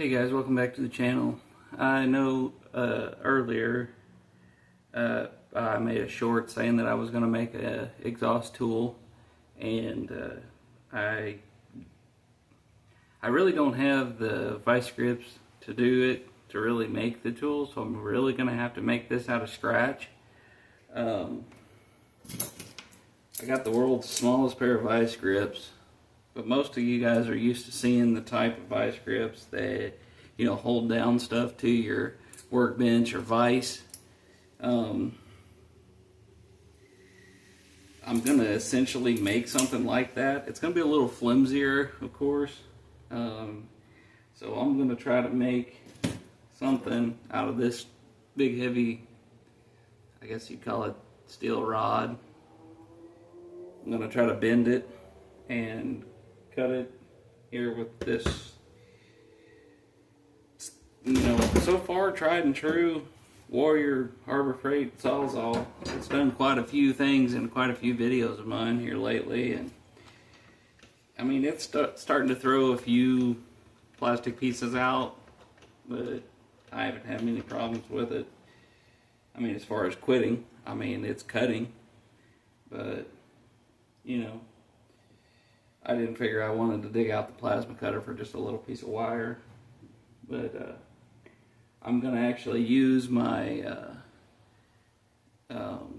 Hey guys, welcome back to the channel. I know earlier I made a short saying that I was going to make an exhaust tool, and I really don't have the vice grips to do it, to really make the tool, so I'm really going to have to make this out of scratch. I got the world's smallest pair of vice grips, but most of you guys are used to seeing the type of vice grips that, you know, hold down stuff to your workbench or vise. I'm going to essentially make something like that. It's going to be a little flimsier, of course. So I'm going to try to make something out of this big, heavy, I guess you'd call it steel rod. I'm going to try to bend it and cut it here with this, you know, so far tried and true Warrior Harbor Freight sawzall. It's done quite a few things in quite a few videos of mine here lately, and I mean, it's starting to throw a few plastic pieces out, but I haven't had many problems with it. I mean, as far as quitting, I mean, it's cutting, but you know, I didn't figure I wanted to dig out the plasma cutter for just a little piece of wire, but I'm going to actually use my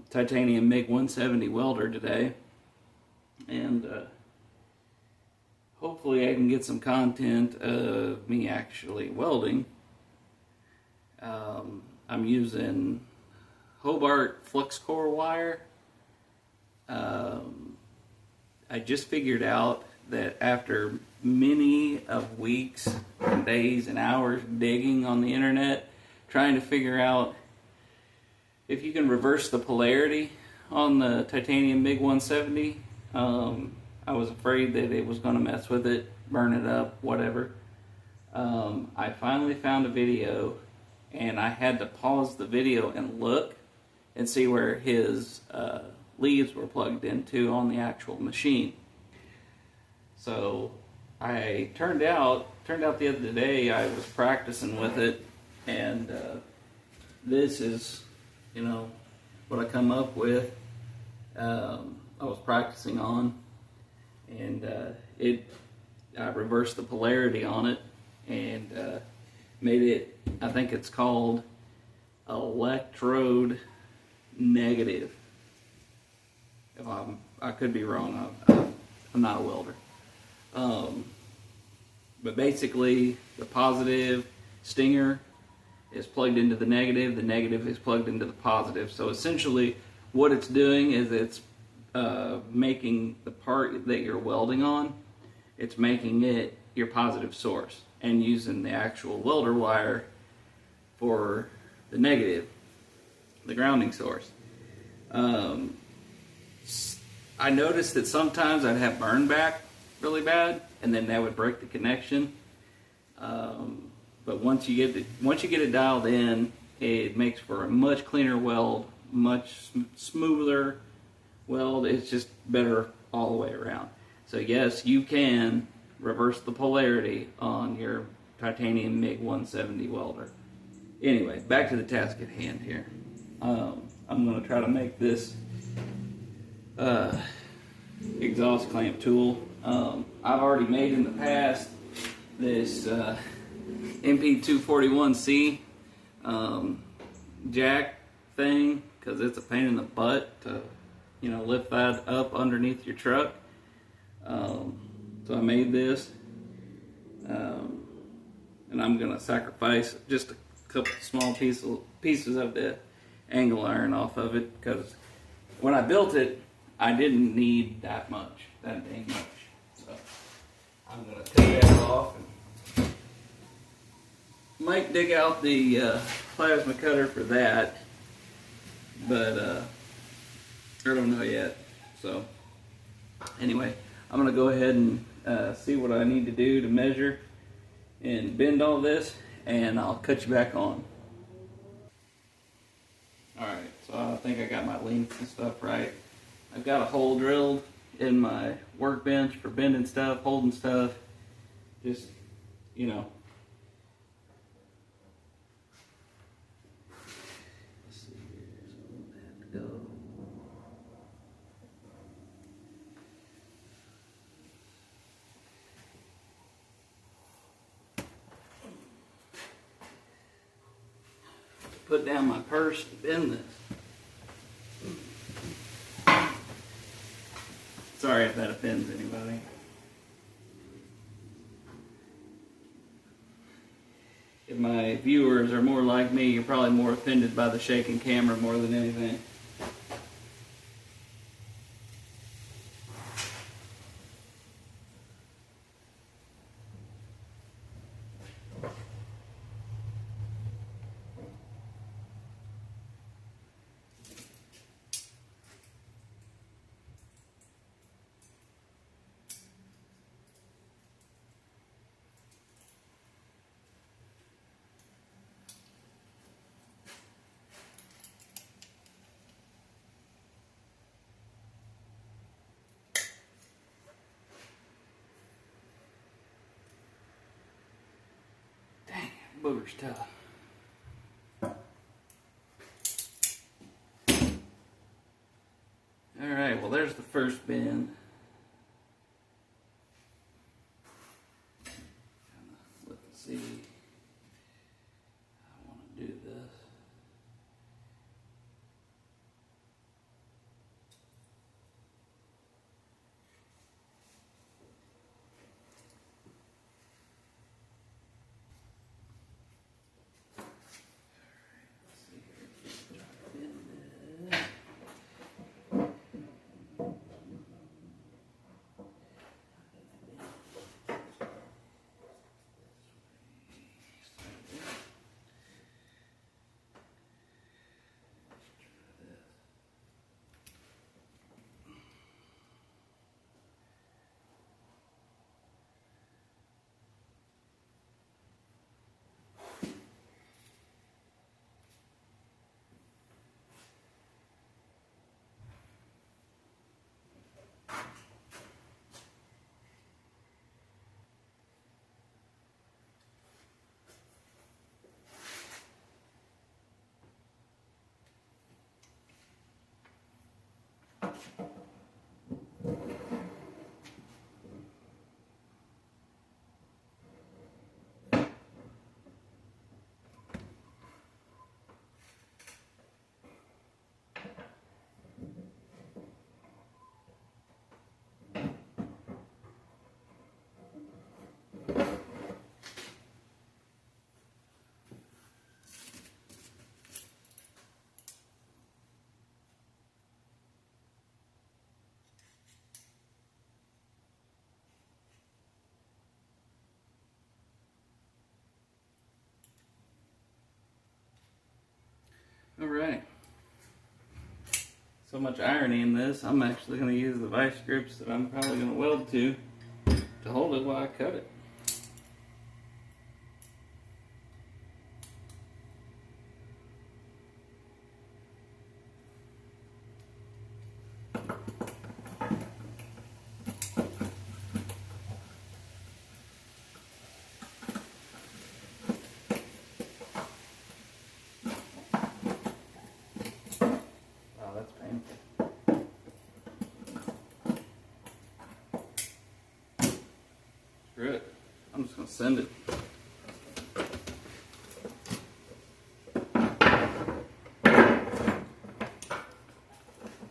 titanium mig170 welder today, and hopefully I can get some content of me actually welding. I'm using Hobart flux core wire. I just figured out that after many of weeks and days and hours digging on the internet, trying to figure out if you can reverse the polarity on the titanium mig170, I was afraid that it was going to mess with it, burn it up, whatever. I finally found a video, and I had to pause the video and look and see where his leads were plugged into on the actual machine. So I turned out the other day I was practicing with it, and this is, you know, what I come up with. I was practicing on, and I reversed the polarity on it and made it, I think it's called electrode negative. If I could be wrong, I'm not a welder. But basically, the positive stinger is plugged into the negative is plugged into the positive. So essentially, what it's doing is it's making the part that you're welding on, it's making it your positive source, and using the actual welder wire for the negative, the grounding source. I noticed that sometimes I'd have burn back really bad, and then that would break the connection. But once you get it dialed in, it makes for a much cleaner weld, much smoother weld. It's just better all the way around. So yes, you can reverse the polarity on your titanium mig170 welder. Anyway, back to the task at hand here. I'm going to try to make this exhaust clamp tool. I've already made in the past this MP241C jack thing, because it's a pain in the butt to, you know, lift that up underneath your truck. So I made this, and I'm going to sacrifice just a couple small pieces of the angle iron off of it, because when I built it, I didn't need that dang much. So I'm going to take that off and might dig out the plasma cutter for that, but I don't know yet. So anyway, I'm going to go ahead and see what I need to do to measure and bend all this, and I'll cut you back on. Alright, so I think I got my length and stuff right. I've got a hole drilled in my workbench for bending stuff, holding stuff, just, you know, put down my purse to bend this. Sorry if that offends anybody. If my viewers are more like me, you're probably more offended by the shaking camera more than anything. Booger's tough. Alright, well there's the first bend. Let's see. I want to do this. Alright. So much irony in this, I'm actually going to use the vice grips that I'm probably going to weld to hold it while I cut it. Screw it. I'm just going to send it.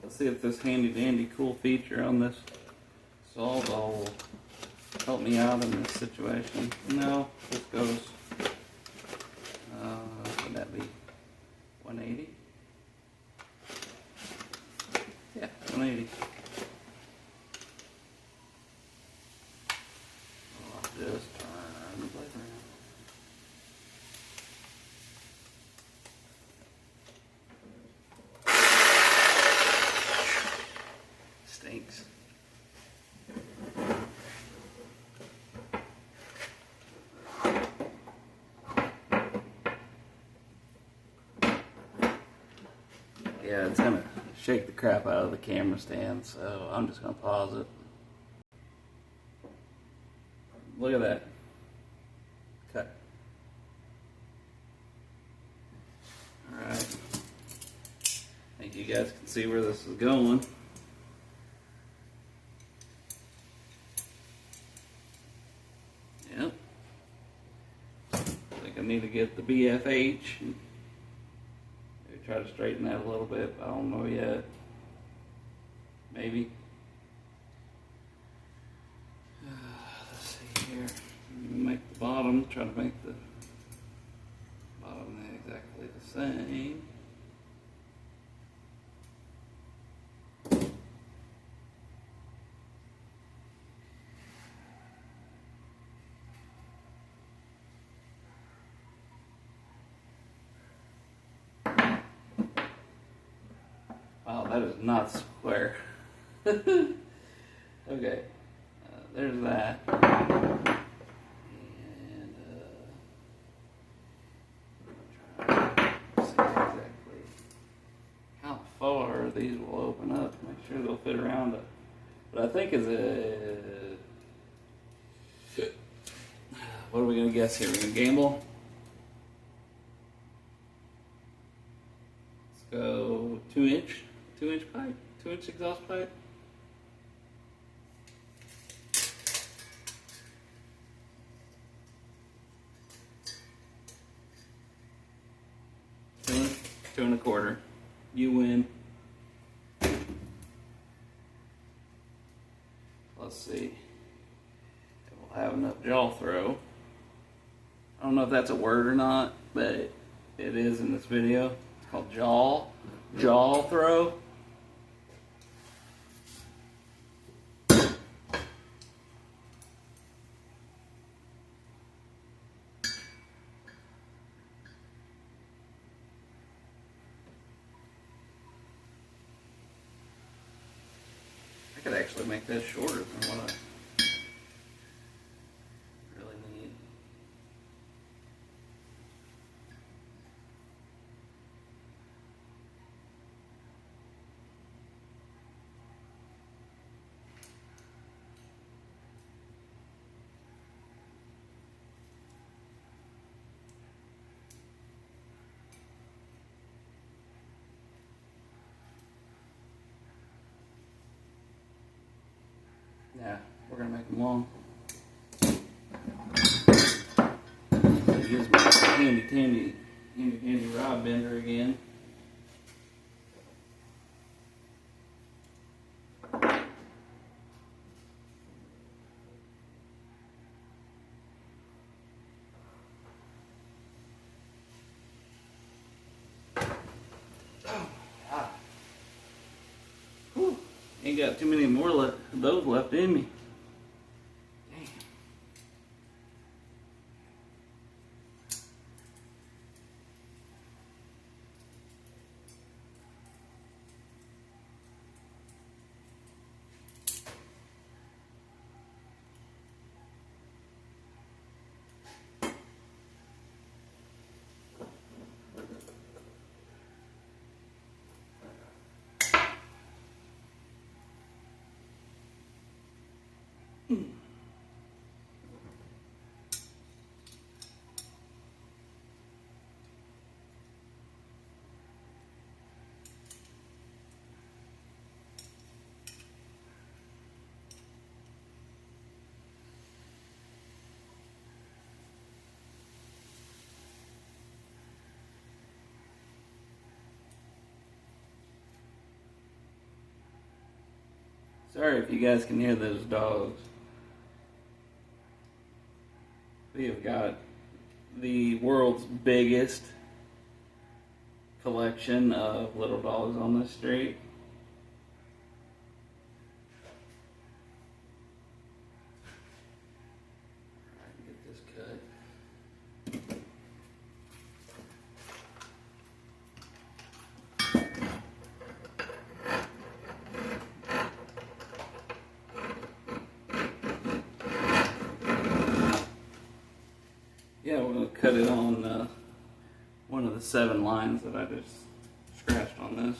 Let's see if this handy dandy cool feature on this sawzall will help me out in this situation. No, this goes, would that be 180? Yeah, 180. Just turn the blade around. Stinks. Yeah, it's gonna shake the crap out of the camera stand, so I'm just gonna pause it. Look at that. Cut. Alright. I think you guys can see where this is going. Yep. I think I need to get the BFH and try to straighten that a little bit, but I don't know yet. Maybe. Let's see here. Make the bottom, try to make the bottom exactly the same. Wow, that is not square. Okay, there's that. And try to see exactly how far these will open up. Make sure they'll fit around it. But I think is a. What are we gonna guess here? We're gonna gamble. Let's go 2-inch pipe, 2-inch exhaust pipe. Two and a quarter. You win. Let's see if we'll have enough jaw throw. I don't know if that's a word or not, but it is in this video. It's called jaw throw. I could actually make that shorter than what I really need. Yeah, we're gonna make them long. Use my handy rod bender again. Ain't got too many more of those left in me. Damn. Sorry if you guys can hear those dogs. We have got the world's biggest collection of little dogs on the street. Alright, get this cut. Yeah, we're going to cut it on one of the 7 lines that I just scratched on this.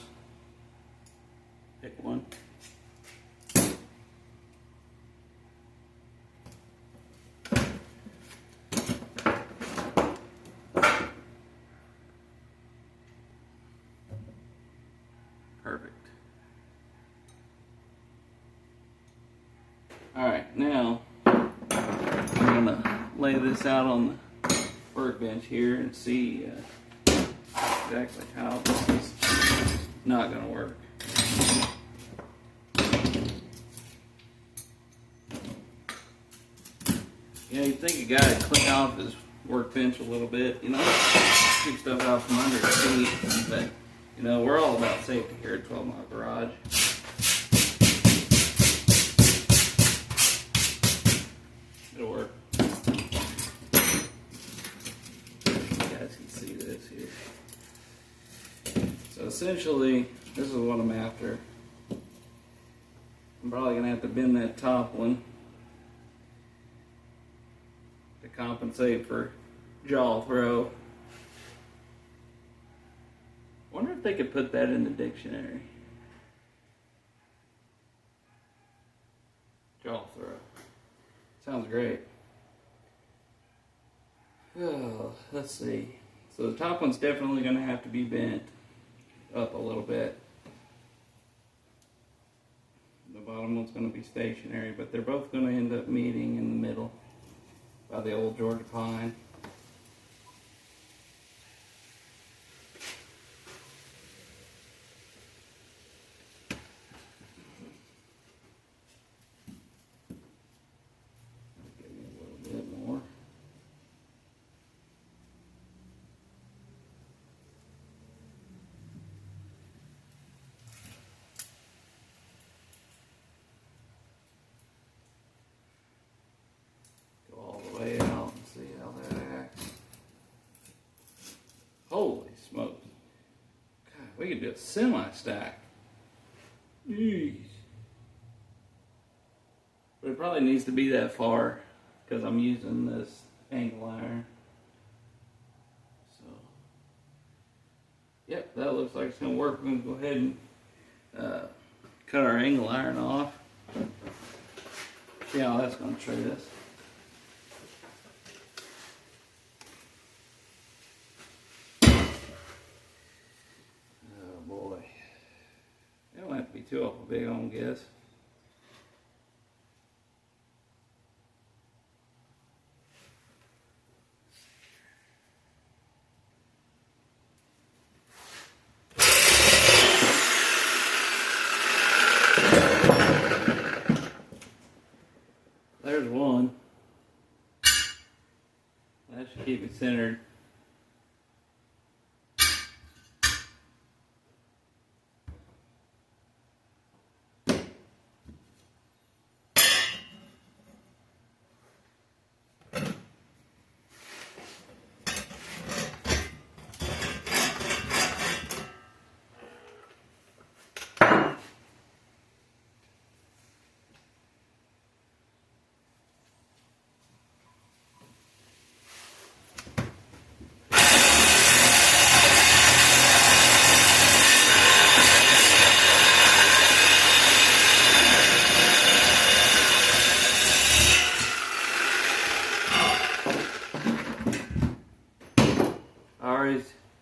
Pick one. Perfect. Alright, now I'm going to lay this out on the workbench here and see exactly how this is not going to work. Yeah, you'd think a guy would clean off his workbench a little bit, you know, keep stuff out from under his feet, but, you know, we're all about safety here at 12 Mile Garage. It'll work. You guys can see this here. So essentially, this is what I'm after. I'm probably going to have to bend that top one to compensate for jaw throw. Wonder if they could put that in the dictionary. Jaw throw. Sounds great. Oh, let's see. So the top one's definitely going to have to be bent up a little bit. The bottom one's going to be stationary, but they're both going to end up meeting in the middle by the old Georgia pine. Give me a little bit more. Go all the way out and see how that acts. Holy smokes. God, we could do a semi-stack. Jeez. But it probably needs to be that far because I'm using this angle iron. So, yep, that looks like it's going to work. We're going to go ahead and cut our angle iron off. See how that's going to treat us. Oh boy. It don't have to be too awful big, I don't guess. There's one. That should keep it centered.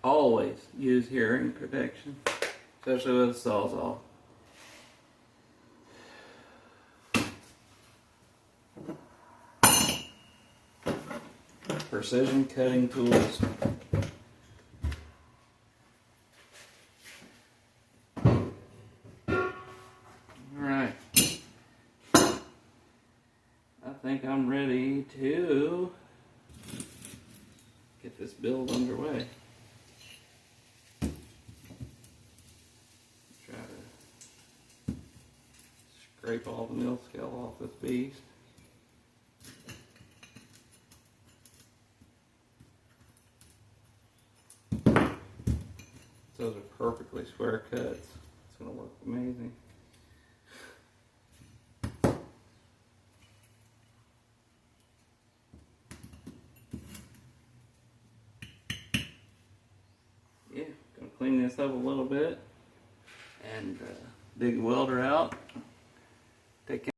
Always use hearing protection, especially with a sawzall. Precision cutting tools. Alright. I think I'm ready to get this build underway. Scrape all the mill scale off this beast. Those are perfectly square cuts. It's going to work amazing. Yeah, going to clean this up a little bit and dig the welder out. Take